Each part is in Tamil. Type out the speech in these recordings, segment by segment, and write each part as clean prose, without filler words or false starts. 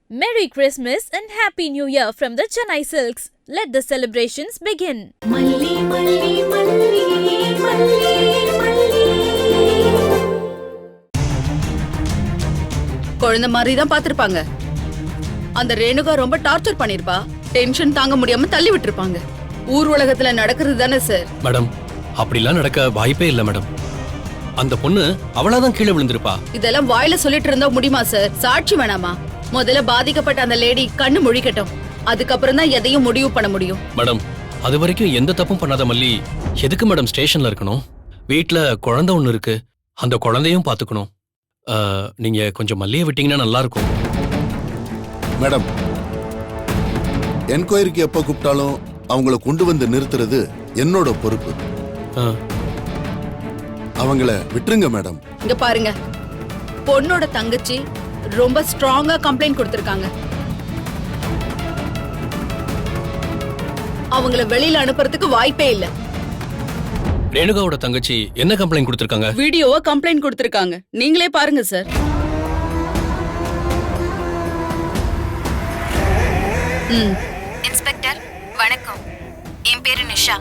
Merry Christmas and Happy New Year from the Chennai Silks. Let the celebrations begin. Malli, malli, malli, malli, malli. குழந்தை மாதிரி தான் பாத்திருப்பாங்க. அந்த ரேணுகா ரொம்ப டார்ச்சர் பண்ணிருப்பா. டென்ஷன் தாங்க முடியாம தள்ளி விட்டுருப்பாங்க. ஊர் உலகத்துல நடக்கிறது தானே சார். மேடம், அப்படிலாம் நடக்க வாய்ப்பே இல்ல மேடம். அந்த பொண்ணு அவளாதான் கீழே விழுந்திருப்பா. இதெல்லாம் வாயில சொல்லிட்டு இருந்தா முடியுமா சார்? சாட்சி வேணாமா? முதல்ல பாதிக்கப்பட்ட அந்த லேடி கண்ணு முழிக்கட்டும், அதுக்கப்புறம் தான் எதையும் முடிவு பண்ண முடியும். மேடம், அது வரைக்கும் எந்த தப்பும் பண்ணாத மல்லி எதுக்கு மேடம் ஸ்டேஷன்ல இருக்கணும்? வீட்ல குழந்தை ஒண்ணு இருக்கு, அந்த குழந்தையும் பாத்துக்கணும். நீங்க கொஞ்சம் மல்லியை விட்டீங்கன்னா நல்லா இருக்கும். மேடம், என்கொயரிக்கு எப்ப கூப்பிட்டாலும் அவங்கள கொண்டு வந்து நிறுத்துறது என்னோட பொறுப்பு. அவங்கள விட்டுருங்க மேடம். இங்க பாருங்க, பொண்ணோட தங்கச்சி ரொம்ப ஸ்ட்ராங்கா கம்ப்ளைண்ட் கொடுத்திருக்காங்க. அவங்கள வெளியில அனுப்புறதுக்கு வாய்ப்பே இல்ல. ரேணுகாவோட தங்கச்சி என்ன கம்ப்ளைண்ட் கொடுத்திருக்காங்க? வீடியோவா கம்ப்ளைண்ட் கொடுத்திருக்காங்க. நீங்களே பாருங்க சார். இன்ஸ்பெக்டர் வணக்கம். என் பேரு நிஷா.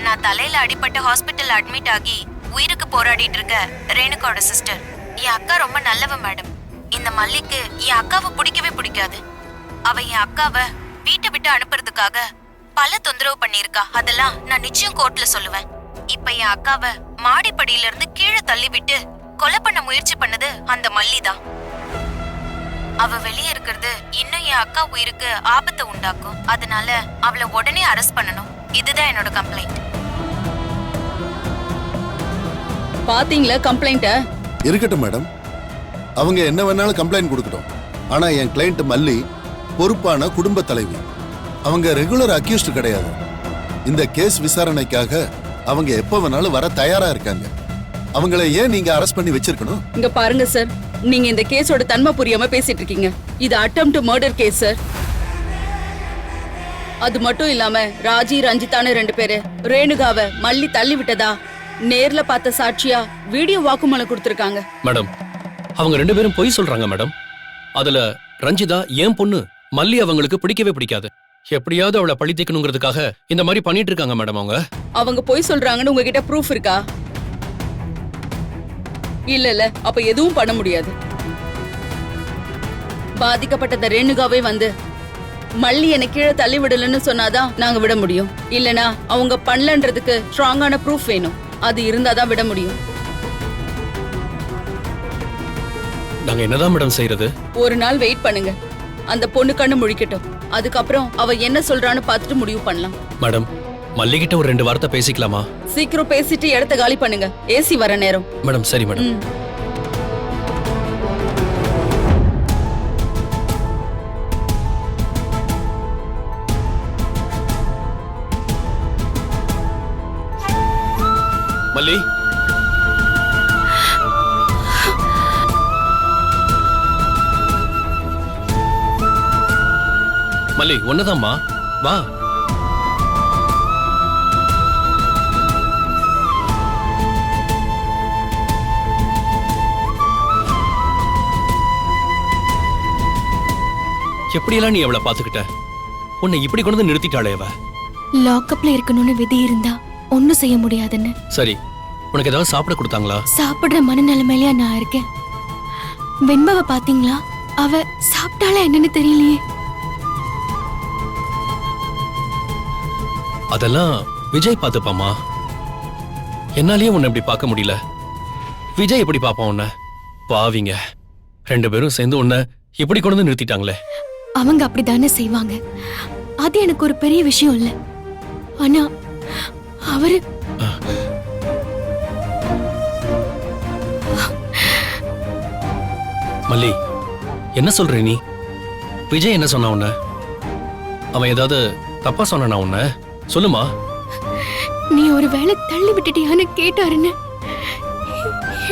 நான் தலையில அடிபட்டு ஹாஸ்பிட்டல் அட்மிட் ஆகி உயிருக்கு போராடிட்டு இருக்க ரேணுகாவோட சிஸ்டர். என் அக்கா ரொம்ப நல்லவ மேடம். இந்த மல்லிக்கு என் அக்காவை பிடிக்கவே பிடிக்காது. அவ என் அக்காவை வீட்டை விட்டு அனுப்புறதுக்காக பல தொந்தரவு பண்ணிருக்கா. அதெல்லாம் நான் நிச்சயம் கோர்ட்ல சொல்லுவேன். இப்ப என் அக்காவை மாடிப்படியில இருந்து கீழே தள்ளி விட்டு கொலை பண்ண முயற்சி பண்ணது அந்த மல்லி தான். அவ வெளியே இருக்கிறது இன்னும் என் அக்கா உயிருக்கு ஆபத்தை உண்டாக்கும். அதனால அவளை உடனே அரெஸ்ட் பண்ணணும். இதுதான் என்னோட கம்ப்ளைண்ட். பாத்தீங்களா கம்ப்ளைண்ட? இருக்கட்டும் மேடம், அவங்க என்ன வேணாலும் கம்ப்ளைண்ட் கொடுக்கட்டும். ஆனா என் கிளைண்ட் மல்லி பொறுப்பான குடும்ப தலைவி. அவங்க ரெகுலர் அக்யூஸ்ட் கிடையாது. இந்த கேஸ் விசாரணைக்காக அவங்க எப்ப வேணாலும் வர தயாரா இருக்காங்க. அவங்கள ஏன் நீங்க அரெஸ்ட் பண்ணி வச்சிருக்கணும்? இங்க பாருங்க சார், நீங்க இந்த கேஸோட தன்மை புரியாம பேசிட்டு இருக்கீங்க. இது அட்டெம்ப்ட் மர்டர் கேஸ் சார். அது மட்டும் இல்லாம ராஜி ரஞ்சிதான 2 பேரு ரேணுகாவை மல்லி தள்ளி விட்டதா நேர்ல பார்த்த சாட்சியா வீடியோ வாக்குமூலம் கொடுத்திருக்காங்க. மேடம், அவங்க 2 பேரும் பொய் சொல்றாங்க மேடம். அதுல ரஞ்சிதா ஏன் பொண்ணு, மல்லி அவங்களுக்கு பிடிக்கவே பிடிக்காது. எப்படியாவது அவளை பழி தீக்கணுங்கிறதுக்காக இந்த மாதிரி பண்ணிட்டு இருக்காங்க மேடம். அவங்க பொய் சொல்றாங்கன்னு உங்ககிட்ட ப்ரூஃப் இருக்கா? இல்ல, அப்ப எதுவும் பண்ண முடியாது. பாதிக்கப்பட்ட ரேணுகாவே வந்து மல்லி என்ன கீழே தள்ளி விடலன்னு சொன்னாதான் நாங்க விட முடியும். இல்லனா அவங்க பண்ணலன்றதுக்கு ஸ்ட்ராங்கான ப்ரூஃப் வேணும். அது இருந்தாதான் விட முடியும். நாங்க என்னதான் மேடம் செய்யறது? ஒரு நாள் வெயிட் பண்ணுங்க. அந்த பொண்ணு கண்ணு முழிக்கட்டும், அதுக்கப்புறம் அவ என்ன சொல்றான்னு பார்த்துட்டு முடிவு பண்ணலாம். மேடம், மல்லிகிட்ட ஒரு 2 வார்த்தை பேசிக்கலாமா? சீக்கிரம் பேசிட்டு இடத்த காலி பண்ணுங்க, ஏசி வர நேரம். மேடம், சரி மேடம். மல்லி, மல்லி ஒன்னதாம்மா, வா. எப்படியெல்லாம் நீ அவளை பாத்துக்கிட்ட? உன்னை இப்படி கொண்டு வந்து நிறுத்திட்டாளே அவ. லாக்அப்ல இருக்கணும்னு விதி இருந்தா ஒண்ணும் செய்ய முடியாதுன்னு. சரி, உனக்கு ஏதாவது சாப்பிட கொடுத்தாங்களா? சாப்பிடுற மனநிலைமையில நான் இருக்கேன். வெண்பாவை பாத்தீங்களா? அவ சாப்பிட்டாளா என்னன்னு தெரியலையே. அதெல்லாம் விஜய் பாத்துப்பாமா. என்னாலயே உன்னை இப்படி பார்க்க முடியல. விஜய் எப்படி பாப்பான் உன்னை? பாவிங்க 2 பேரும் சேர்ந்து உன்னை இப்படி கொண்டு வந்து நிறுத்திட்டாங்களே. அவங்க அப்படித்தானே செய்வாங்க. அது எனக்கு ஒரு பெரிய விஷயம் இல்ல. ஆனா அவரு மல்லி, என்ன சொல்ற நீ? விஜய் என்ன சொன்ன உன்ன? அவன் ஏதாவது தப்பா சொன்னா உன்ன? சொல்லுமா. நீ ஒரு வேளை தள்ளி விட்டுட்டியான்னு கேட்டாருன்னு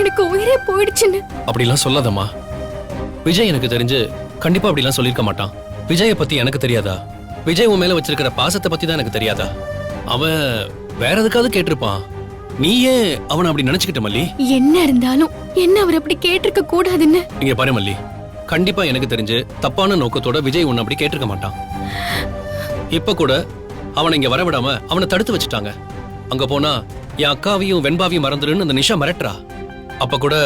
எனக்கு உயிரே போயிடுச்சுன்னு. அப்படிலாம் சொல்லாதம்மா. விஜய் எனக்கு தெரிஞ்சு கண்டிப்பா அப்படிலாம் சொல்லிருக்க மாட்டான். விஜயை பத்தி எனக்கு தெரியாதா? விஜய் உன் மேல வச்சிருக்கிற பாசத்தை பத்தி தான் எனக்கு தெரியாதா? அவன் வேற எதுக்காவது கேட்டிருப்பான். நீ ஏன் அவனை அப்படி நினைச்சுக்கிட்ட மல்லி? என்ன இருந்தாலும் என்ன அவர் அப்படி கேட்டிருக்க கூடாதுன்னு. இங்க பாரு மல்லி, கண்டிப்பா எனக்கு தெரிஞ்சு தப்பான நோக்கத்தோட விஜய் உன்னை அப்படி கேட்டிருக்க மாட்டான். இப்ப கூட அவனை இங்க வரவிடாம அவனை தடுத்து வச்சுட்டாங்க. அங்க போனா என் அக்காவையும் வெண்பாவையும் மறந்துருன்னு அந்த நிஷா மிரட்டுறா. அப்ப கூட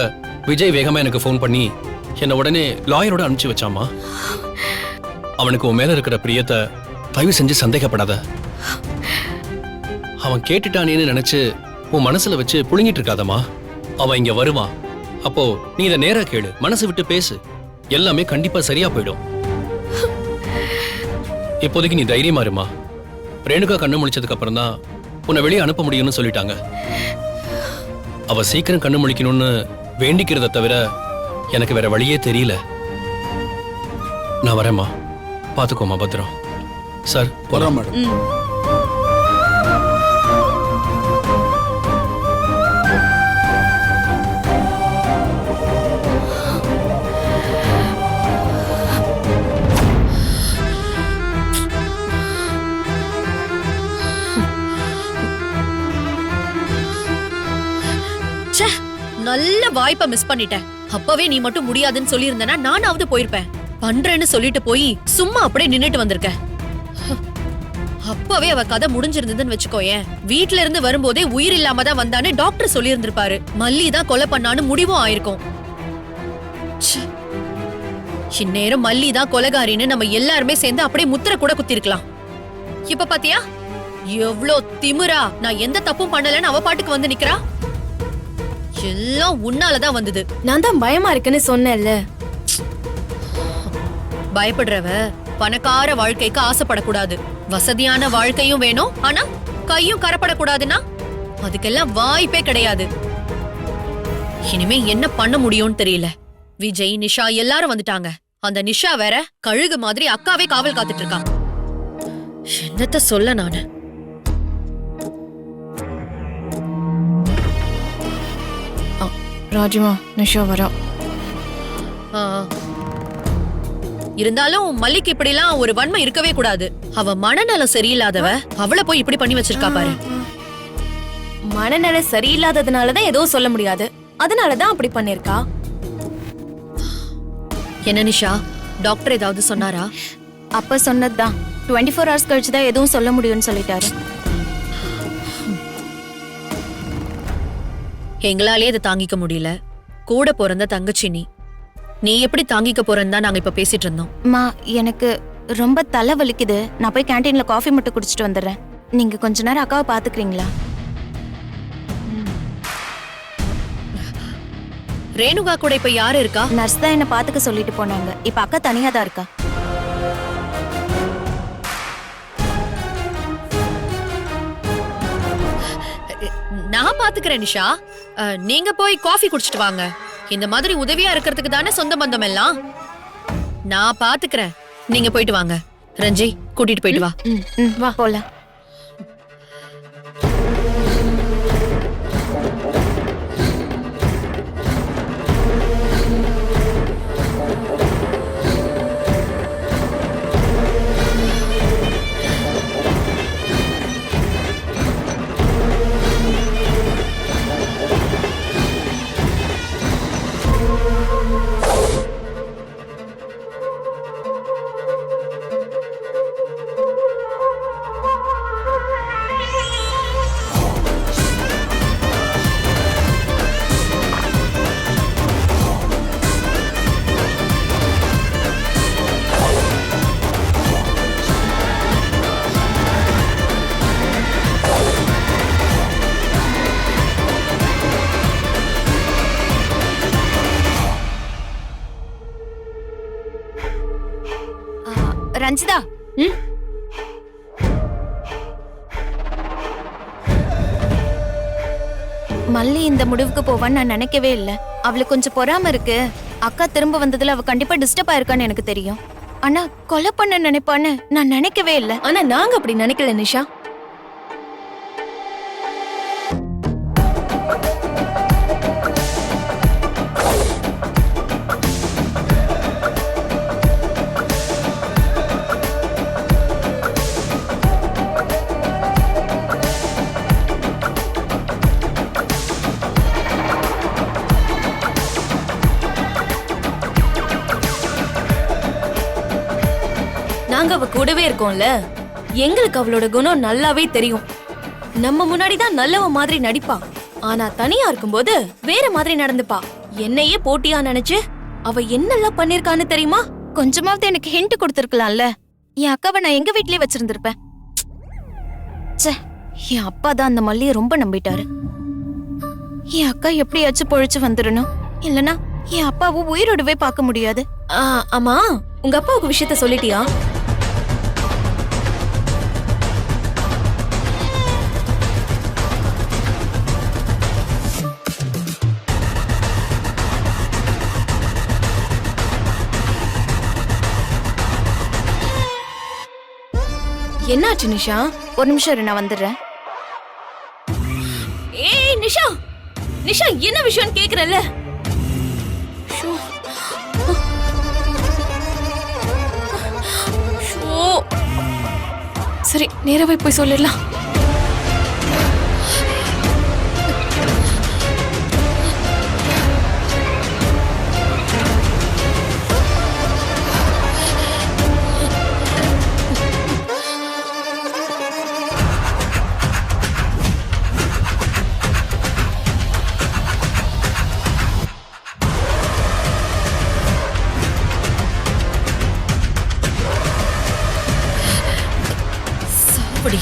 விஜய் வேகமா எனக்கு ஃபோன் பண்ணி என்ன உடனே லாயரோட அனுப்பிச்சு வச்சாமா. அவனுக்கு உன் மேல இருக்கிற பிரியத்தை தயவு செஞ்சு சந்தேகப்படாத. அவன் கேட்டுட்டானேன்னு நினைச்சு உன் மனசுல வச்சு புழுங்கிட்டு இருக்காதம்மா. அவன் இங்க வருவான். அப்போ நீ இதை நேரா கேளு, மனசு விட்டு பேசு. எல்லாமே கண்டிப்பா சரியா போயிடும். இப்போதைக்கு நீ தைரியமா இருமா. ரேணுகா கண்ணு முழிச்சதுக்கு அப்புறம் தான் உன்னை வெளியே அனுப்ப முடியும்னு சொல்லிட்டாங்க. அவ சீக்கிரம் கண்ணு முழிக்கணும்னு வேண்டிக்கிறத தவிர எனக்கு வேற வழியே தெரியல. நான் வரேம்மா, பாத்துக்கோமா, பத்திரம். சார் போலாம். மேடம். நல்ல வாய்ப்பை மிஸ் பண்ணிட்டேன். அப்பவே நீ மட்டும் முடியாதுன்னு சொல்லியிருந்தனா நானாவது போயிருப்பேன். பண்றேன்னு சொல்லிட்டு போய் சும்மா அப்படியே நின்னுட்டு வந்திருக்க. அப்பவே அவ கதை முடிஞ்சிருந்ததுன்னு வச்சுக்கோயேன். வீட்ல இருந்து வரும்போதே உயிர் இல்லாம தான் வந்தான்னு டாக்டர் சொல்லி இருந்திருப்பாரு. மல்லி தான் கொலை பண்ணான்னு முடிவும் ஆயிருக்கும். இந்நேரம் மல்லி தான் கொலைகாரின்னு நம்ம எல்லாருமே சேர்ந்து அப்படியே முத்திர கூட குத்திருக்கலாம். இப்ப பாத்தியா எவ்ளோ திமிரா, நான் எந்த தப்பும் பண்ணலன்னு அவ பாட்டுக்கு வந்து நிக்கிறா. எல்லாம் உன்னாலதான் வந்தது. நான் தான் பயமா இருக்குன்னு சொன்னேன்ல. பயப்படுறவ பணக்கார வாழ்க்கைக்கு ஆசைப்படக்கூடாது. வசதியான வாழ்க்கையும் வேணும், ஆனா கையும் கரப்படக்கூடாதுன்னா அதுக்கெல்லாம் வாய்ப்பே கிடையாது. இனிமே என்ன பண்ண முடியும்னு தெரியல. விஜய், நிஷா எல்லாரும் வந்துட்டாங்க. அந்த நிஷா வேற கழுகு மாதிரி அக்காவே காவல் காத்துட்டு இருக்கா. என்னத்த சொல்ல நானு. ராஜிமா, நிஷா வரா. ஆ. இருந்தாலும் மல்லிக்கு இப்படிலாம் ஒரு வன்மை இருக்கவே கூடாது. அவ மனநலம் சரியில்லாதவ, அவளை போய் இப்படி பண்ணி வச்சிருக்கா பாரு. மனநல சரியில்லாததுனாலதான் ஏதோ சொல்ல முடியாது, அதனாலதான் அப்படி பண்ணிருக்கா. என்ன நிஷா, டாக்டர் ஏதாவது சொன்னாரா? அப்ப சொன்னதுதான். 24 hours கழிச்சுதான் எதுவும் சொல்ல முடியும்னு சொல்லிட்டாரு. எங்களாலே இதை தாங்கிக்க முடியல. கூட பிறந்த தங்கச்சி நீ எப்படி தாங்கிக்க போறன்னு தான் நாங்க இப்ப பேசிட்டு இருந்தோம். அம்மா, எனக்கு ரொம்ப தலை வலிக்குது. நான் போய் கேண்டீன்ல காஃபி மட்டும் குடிச்சிட்டு வந்துடுறேன். நீங்க கொஞ்ச நேரம் அக்காவை பாத்துக்கிறீங்களா? ரேணுகா கூட இப்ப யாரு இருக்கா? நர்ஸ் தான் என்ன பாத்துக்க சொல்லிட்டு போனாங்க. இப்ப அக்கா தனியா தான் இருக்கா. நான் பாத்துக்கிறேன் நிஷா. நீங்க போய் காஃபி குடிச்சிட்டு வாங்க. இந்த மாதிரி உதவியா இருக்கிறதுக்கு தானே சொந்த பந்தம் எல்லாம். நான் பாத்துக்கிறேன், நீங்க போயிட்டு வாங்க. ரஞ்சி, கூட்டிட்டு போயிட்டு வா. வா போலாம். ரஞ்சிதா, மல்லி இந்த முடிவுக்கு போவான்னு நான் நினைக்கவே இல்லை. அவளுக்கு கொஞ்சம் பொறாம இருக்கு. அக்கா திரும்ப வந்ததுல அவ கண்டிப்பா டிஸ்டர்ப் ஆயிருக்கான்னு எனக்கு தெரியும். ஆனா கொலை பண்ண நினைப்பான்னு நான் நினைக்கவே இல்லை. ஆனா நாங்க அப்படி நினைக்கல நிஷா. நாங்க அவ கூடவே இருக்கோம்ல, எங்களுக்கு அவளோட குணம் நல்லாவே தெரியும். நம்ம முன்னாடி தான் நல்லவ மாதிரி நடிப்பா, ஆனா தனியா இருக்கும்போது வேற மாதிரி நடந்துப்பா. என்னையே போட்டியா நினைச்சு அவ என்னெல்லாம் பண்ணிருக்கான்னு தெரியுமா? கொஞ்சமாவது எனக்கு ஹிண்ட் கொடுத்திருக்கலாம்ல. என் அக்காவை நான் எங்க வீட்லயே வச்சிருந்திருப்பேன். ச்சே, என் அப்பா தான் அந்த மல்லியை ரொம்ப நம்பிட்டாரு. என் அக்கா எப்படியாச்சும் பொழைச்சு வந்துடணும், இல்லனா என் அப்பாவை உயிரோடவே பார்க்க முடியாது. ஆமா, உங்க அப்பாவுக்கு விஷயத்த சொல்லிட்டியா? என்னாச்சு நிஷா? ஒரு நிமிஷம் இரு, நான் வந்துடுறேன். ஏய் நிஷா, நிஷா என்ன விஷயம் கேக்குறல்ல? சரி, நேராவே போய் சொல்லிடலாம். சாப்பிடி.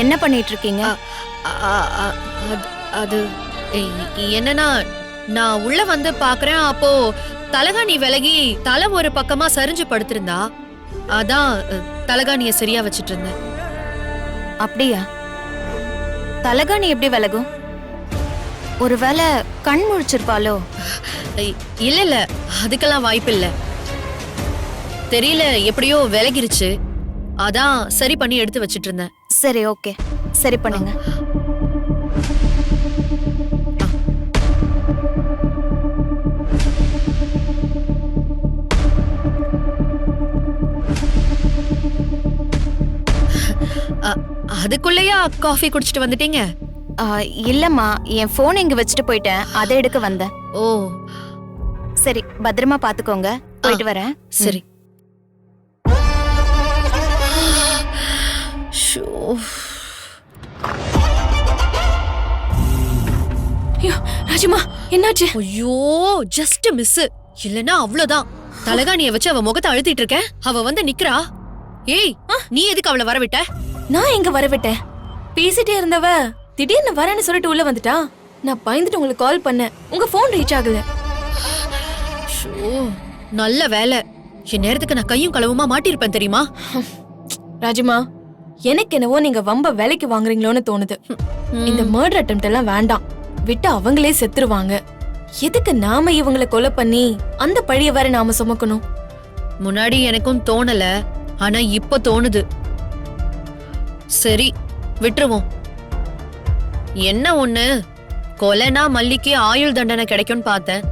என்ன பண்ணிட்டு இருக்கீங்க? அது என்னன்னா, நான் உள்ள வந்து பாக்குறேன், அப்போ தலகாணி விலகி தலை ஒரு பக்கமா சரிஞ்சு படுத்திருந்தா, அதான் தலகாணிய சரியா வச்சிட்டு இருந்தேன். அப்படியா? தலகாணி எப்படி விலகும்? ஒருவேளை கண் முழிச்சிருப்பாளோ? இல்ல இல்ல, அதுக்கெல்லாம் வாய்ப்பு இல்ல. தெரியல, எப்படியோ விலகிருச்சு, அதான் சரி பண்ணி எடுத்து வச்சிட்டு இருந்தேன். சரி, ஓகே, சரி பண்ணுங்க. அதுக்குள்ளேயா காஃபி குடிச்சிட்டு வந்துட்டீங்க? இல்லம்மா, என் போன் இங்க வச்சுட்டு போயிட்டேன், அதை எடுக்க வந்தேன். ஓ சரி, பத்திரமா பாத்துக்கோங்க, போயிட்டு வரேன். சரி. ராஜிமா, என்னாச்சு? ஐயோ, ஜஸ்ட் மிஸ். இல்லனா அவ்வளவுதான். தலகாணிய வச்சு அவ முகத்தை அழுத்திட்டு இருக்க, அவ வந்து நிக்கிறா. ஏய், நீ எதுக்கு அவளை வரவிட்ட? நான் எங்க வரவிட்டேன்? பேசிட்டே இருந்தவ திடீர்னு வரேன்னு சொல்லிட்டு உள்ள வந்துட்டா. நான் பயந்துட்டு உங்களுக்கு கால் பண்ணேன், உங்க போன் ரீச் ஆகல. நல்ல வேலை. என் நேரத்துக்கு நான் கையும் களவுமா மாட்டிருப்பேன் தெரியுமா? ராஜிமா, எனக்கு என்னவோ நீங்க வம்ப வேலைக்கு வாங்குறீங்களோன்னு தோணுது. இந்த மர்டர் அட்டெம்ப்ட் எல்லாம் வேண்டாம், விட்டு அவங்களே செத்துருவாங்க. எதுக்கு நாம இவங்களை கொலை பண்ணி அந்த பழிய வேற நாம சுமக்கணும்? முன்னாடி எனக்கும் தோணல, ஆனா இப்ப தோணுது. சரி, விட்டுருவோம். என்ன ஒண்ணு, கொலைனா மல்லிக்கு ஆயுள் தண்டனை கிடைக்கும்னு பார்த்தேன்.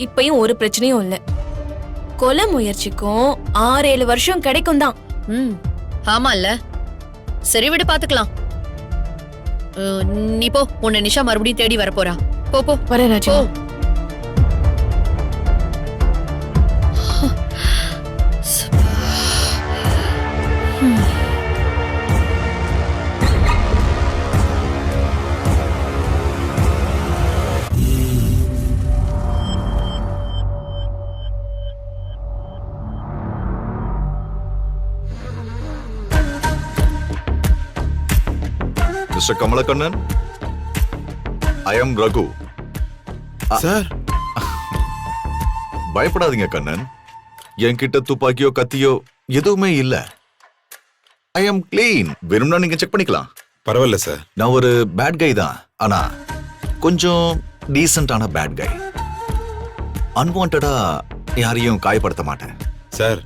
இப்பயும் ஒரு பிரச்சனையும் இல்ல. கொலை முயற்சிக்கும் 6-7 வருஷம் கிடைக்கும் தான். ஆமா இல்ல? சரி, விடு, பாத்துக்கலாம். நீ போ, உன்னை நிஷா மறுபடியும் தேடி வர போறா. போ போ. வர ராஜா. Mr. Kamalakannan, I am Raghu. Sir, பயப்படாதீங்க கண்ணன். என்கிட்ட துப்பாக்கியோ கத்தியோ எதுவுமே இல்ல. I am clean. வேணும்னா நீங்க செக் பண்ணிக்கலாம். பரவாயில்ல சார். நான் ஒரு பேட் கை தான், ஆனா கொஞ்சம் டீசென்டான பேட் கை. அன்வான்டா யாரையும் காயப்படுத்த மாட்டேன். சார்,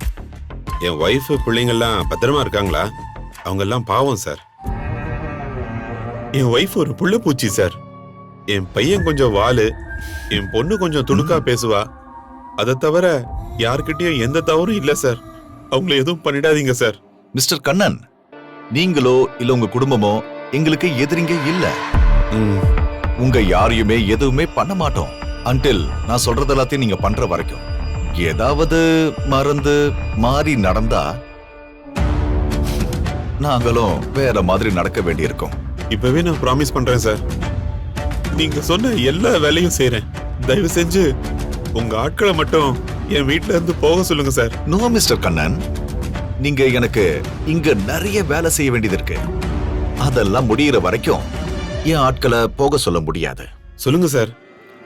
என் ஒய்ஃப் பிள்ளைங்கெல்லாம் பத்திரமா இருக்காங்களா? அவங்க எல்லாம் பாவம் சார். என் ஒய்ஃப் ஒரு புள்ள பூச்சி சார். என் பையன் கொஞ்சம் வாலு, என் பொண்ணு கொஞ்சம் துணுக்கா பேசுவா. அதை தவிர யாருக்கிட்டயும் எந்த தவறும் இல்ல சார். அவங்கள எதுவும் பண்ணிடாதீங்க சார். மிஸ்டர் கண்ணன், நீங்களோ இல்ல உங்க குடும்பமோ எங்களுக்கு எதிரிங்க இல்ல. உங்க யாரையுமே எதுவுமே பண்ண மாட்டோம். அன்டில் நான் சொல்றது எல்லாத்தையும் நீங்க பண்ற வரைக்கும். ஏதாவது மறந்து மாறி நடந்தா நாங்களும் வேற மாதிரி நடக்க வேண்டியிருக்கும். இப்பவே நான் ப்ராமிஸ் பண்றேன் சார். நீங்க சொன்ன எல்லா வேலையும் செய்றேன். தயவு செஞ்சு உங்க ஆட்களை மட்டும் என் வீட்ல இருந்து போக சொல்லுங்க சார். நோ மிஸ்டர் கண்ணன், நீங்க எனக்கு இங்க நிறைய வேலை செய்ய வேண்டியது இருக்கு. அதெல்லாம் முடியிற வரைக்கும் என் ஆட்களை போக சொல்ல முடியாது. சொல்லுங்க சார்,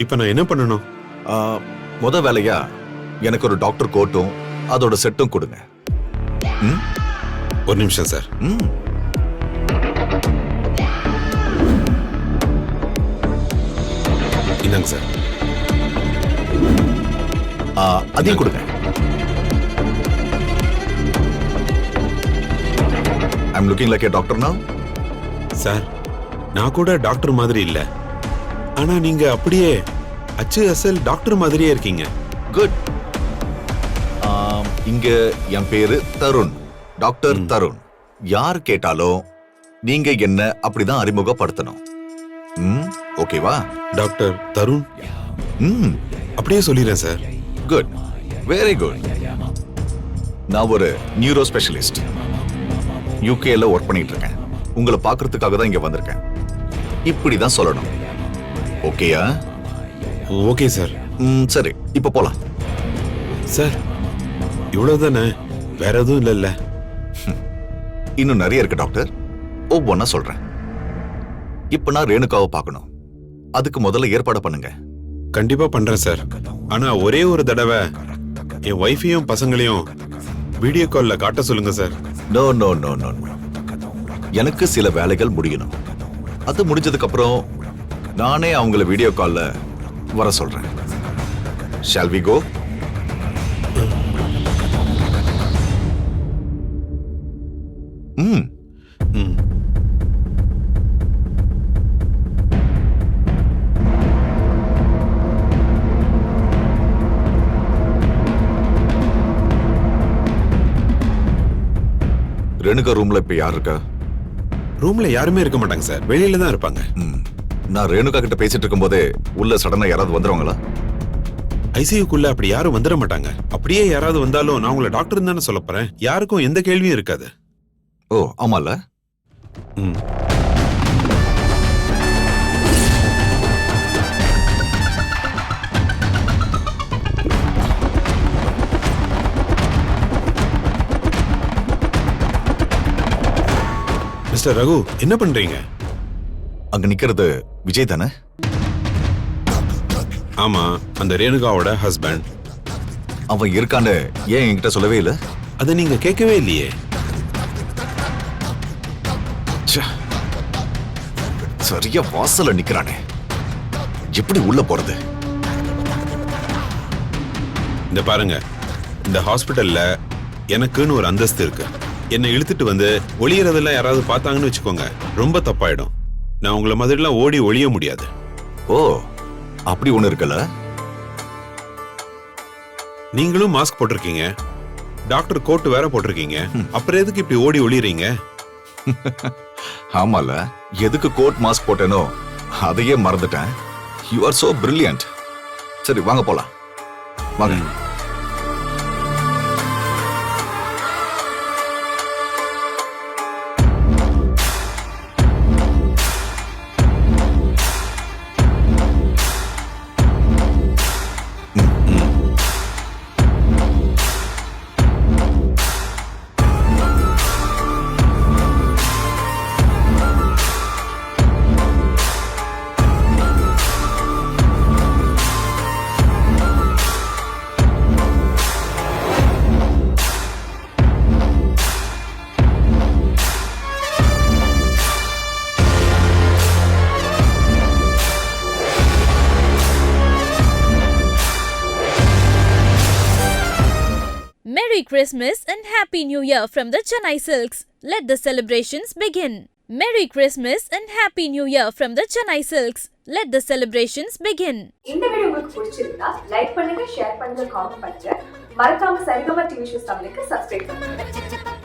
இப்ப நான் என்ன பண்ணணும்? முத வேலையா எனக்கு ஒரு டாக்டர் கோட்டும் அதோட செட்டும் கொடுங்க. ஒரு நிமிஷம் சார். இந்தாங்க சார். அதையும் கொடுங்க. I'm looking like a doctor now? Sir, நான் கூட டாக்டர் மாதிரி இல்ல. ஆனா நீங்க அப்படியே அச்சு அசல் டாக்டர் மாதிரியே இருக்கீங்க. குட். இங்க என் பேரு தருண், டாக்டர் தருண். யார் கேட்டாலும் நீங்க என்ன அப்படிதான் அறிமுகப்படுத்தணும். ஓகேவா? டாக்டர் தருண். அப்படியே சொல்லிடுறேன் சார். Good, very good. நான் ஒரு நியூரோ ஸ்பெஷலிஸ்ட். யூகேல ஒர்க் பண்ணிட்டு இருக்கேன். உங்களை பார்க்கறதுக்காக தான் இங்க வந்திருக்கேன். இப்படிதான் சொல்லணும். ஓகேயா? Okay sir. சரி, இப்ப போலாம். சார், இவ்வளவுதானே? வேற எதுவும் இல்ல? இன்னும் நிறைய இருக்கு டாக்டர். ஒவ்வொன்னா சொல்றேன். இப்ப நான் ரேணுகாவை பார்க்கணும். அதுக்கு முதல்ல ஏற்பாடு பண்ணுங்க. கண்டிப்பா பண்றேன் சார். ஆனா ஒரே ஒரு தடவை என் ஒய்ஃபையும் பசங்களையும் வீடியோ கால்ல காட்ட சொல்லுங்க sir. No no no no. எனக்கு சில வேலைகள் முடியணும். அது முடிஞ்சதுக்கு அப்புறம் நானே அவங்கள வீடியோ கால்ல வர சொல்றேன். Shall we go? ரேணுகா ரூம்ல இப்ப யார் இருக்கா? ரூம்ல யாருமே இருக்க மாட்டாங்க சார். வெளியில தான் இருப்பாங்க. நான் ரேணுகா கிட்ட பேசிட்டு இருக்கும் போதே உள்ள சடனா யாராவது வந்துருவாங்களா? ஐசியூக்குள்ள அப்படி யாரும் வந்துட மாட்டாங்க. அப்படியே யாராவது வந்தாலும் நான் உங்களை டாக்டர் தானே சொல்ல போறேன். யாருக்கும் எந்த கேள்வியும் இருக்காது. ஓ ஆமால. மிஸ்டர் ரகு, என்ன பண்றீங்க? அங்க நிக்கிறது விஜய் தானே? ஆமா, அந்த ரேணுகாவோட ஹஸ்பண்ட். அவன் இருக்கான்னு ஏன் என்கிட்ட சொல்லவே இல்ல? அதை நீங்க கேட்கவே இல்லையே. சரியா வாசல்ல நிக்கிறானே, எப்படி உள்ள போறது? இந்த பாருங்க, இந்த ஹாஸ்பிட்டல்ல எனக்குன்னு ஒரு அந்தஸ்து இருக்கு. என்னை இழுத்துட்டு வந்து ஒளியறதெல்லாம் யாராவது பார்த்தாங்கன்னு வச்சுக்கோங்க, ரொம்ப தப்பாயிடும். நான் உங்களை மாதிரிலாம் ஓடி ஒளிய முடியாது. ஓ, அப்படி ஒண்ணு இருக்குல்ல. நீங்களும் மாஸ்க் போட்டிருக்கீங்க, டாக்டர் கோட் வேற போட்டிருக்கீங்க. அப்புறம் எதுக்கு இப்படி ஓடி ஒளியறீங்க? ஆமால, எதுக்கு கோட் மாஸ்க் போட்டேனோ அதையே மறந்துட்டேன். You are so brilliant. சரி வாங்க போலாம். வாங்க. Christmas and Happy New Year from the Chennai Silks. Let the celebrations begin. Merry Christmas and Happy New Year from the Chennai Silks. Let the celebrations begin. இந்த வீடியோ உங்களுக்கு பிடிச்சிருந்தா லைக் பண்ணுங்க, ஷேர் பண்ணுங்க, காமெண்ட் பண்ணுங்க. மறக்காம சரிகமா டிவி ஷோஸ் தமிழுக்கு சப்ஸ்கிரைப் பண்ணுங்க.